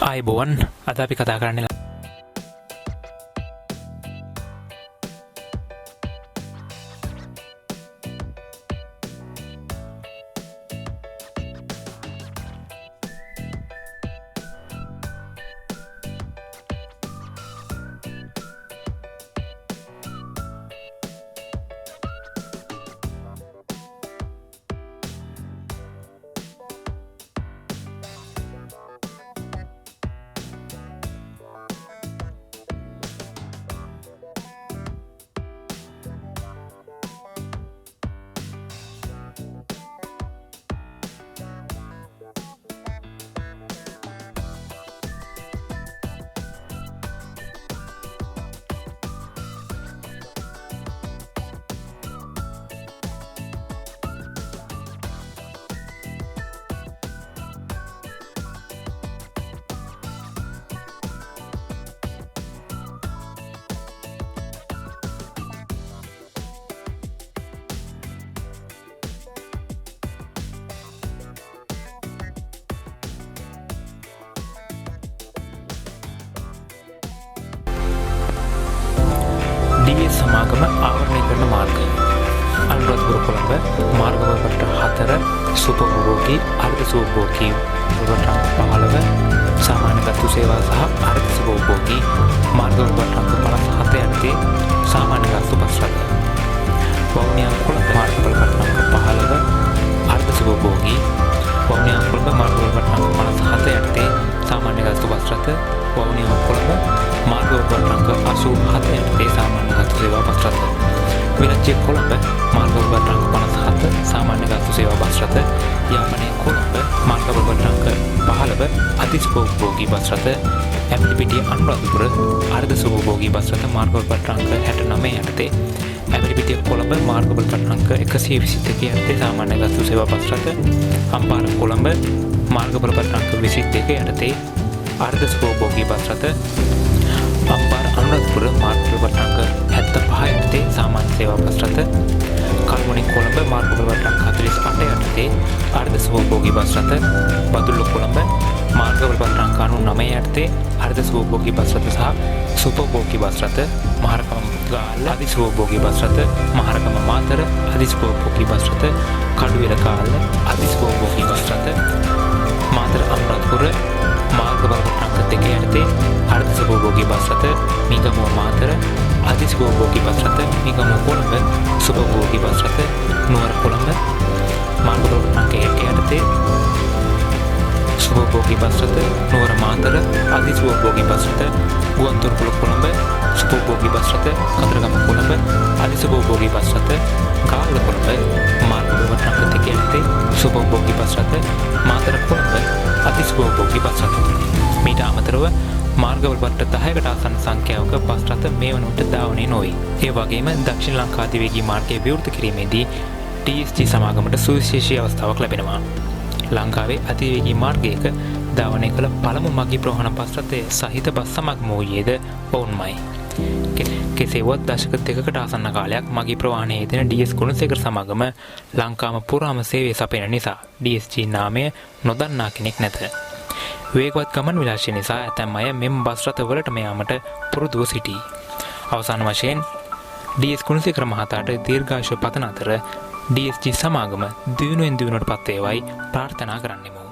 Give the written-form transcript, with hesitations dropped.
ආයුබෝවන් අද අපි කතා කරන්නේ DS සමාගම ආවරණය කරන මාර්ගය. අනුරාධපුර කොළඹ මාර්ගවලට 4 සුපභෝගී අර්ධ සුපභෝගී වලට 15 සාමාන්‍ය ගතු සේවා සහ අර්ධ සුපභෝගී මාර්ගවලට 57 යටතේ සාමාන්‍ය ගතු බස් රථ. වවුනියා කොළඹ මාර්ගවලට 15 අර්ධ සුපභෝගී වවුනියා කොළඹ මාර්ගවලට 57 යටතේ සාමාන්‍ය ගතු බස් රථ. වවුනියා කොළඹ මාර්ගවලට 87 යටතේ සාමාන්‍ය ගතු සේවා බස් රථ. විරච්චේ කොළඹ මාර්ගවලට 57 සාමාන්‍ය ගතු සේවා බස් රථ. යාපනයේ කොළඹ මාර්ගවලට 15 අතිසුපභෝගී බස් රථ. ඇඹිලිපිටිය අනුරාධපුර අර්ධ සුපභෝගී බස් රථ මාර්ගවලට 69 යටතේ. ඇඹිලිපිටිය කොළඹ මාර්ගවලට 122 යටතේ සාමාන්‍ය ගතු සේවා බස් රථ. අම්පාර කොළඹ මාර්ගවලට 22 යටතේ අර්ධ සුපභෝගී බස් රථ. අම්පාර අනුරාධපුර මාර්ගවලට 75 යටතේ සාමාන්‍ය සේවා බස් රථ. කල්මුණි කොළඹ මාර්ගවලට 48 යටතේ අර්ධ සුපභෝගී බස් රථ. බදුල්ල කොළඹ මාර්ගවලට 99 යටතේ අර්ධ සුපභෝගී බස් රථ සහ සුපභෝගී බස් රථ. මහරගම ගාල්ල අධි සුපභෝගී බස් රථ. මහරගම මාතර අධි සුපභෝගී බස් රථ. කඩුවෙල ගාල්ල අධි සුපභෝගී බස් රථ. මාතර අනුරාධපුර මාර්ගවලට 2 යටතේ අර්ධ සුපභෝගී බස් රථ. මිගමුව මාතර අධි සුපභෝගී බස් රථ. මිගමුව කොළඹ සුපභෝගී බස් රථ. නුවර කොළඹ මාර්ගවලට 1 යටතේ සුපභෝගී බස් රථ. නුවර මාතර අධි සුපභෝගී බස් රථ. ගුවන්තොටුපොළ කොළඹ සුපභෝගී බස් රථ. කතරගම කොළඹ අධි සුපභෝගී බස් රථ. ගාල්ල කොළඹ මාර්ගවලට 2 යටතේ සුපභෝගී බස් රථ. මාතර කොළඹ අධි සුපභෝගී බස් රථ. මීට අමතරව මාර්ගවලට 10කට ආසන්න සංඛ්‍යාවක බස් රථ මේ වනවිට ධාවනය නොවේ. ඒ වගේම දක්ෂිණ ලංකා අධිවේගී මාර්ගය විවෘත කිරීමේදී TSG සමාගමට සුවිශේෂී අවස්ථාවක් ලැබෙනවා. ලංකාවේ අධිවේගී මාර්ගයක ධාවනය කළ පළමු මගී ප්‍රවාහන බස් රථය සහිත බස් සමාගම වූයේද ඔවුන්මයි. කෙසේවත් දශක 2කට ආසන්න කාලයක් මගී ප්‍රවාහනයේ යෙදෙන DS ගුණසේකර සමාගම ලංකාව පුරාම සේවය සපයන නිසා DSG නාමය නොදන්නා කෙනෙක් නැත. වේගවත් ගමන් විලාසය නිසා ඇතැම් අය මෙම බස් රථවලට යාමට පුරුදුව සිටී. අවසාන වශයෙන් DS ගුණසේකර මහතාට දීර්ඝායුෂ පතන අතර DSG සමාගම දියුණුවෙන් දියුණුවට පත් වේවායි ප්‍රාර්ථනා කරන්නෙමු.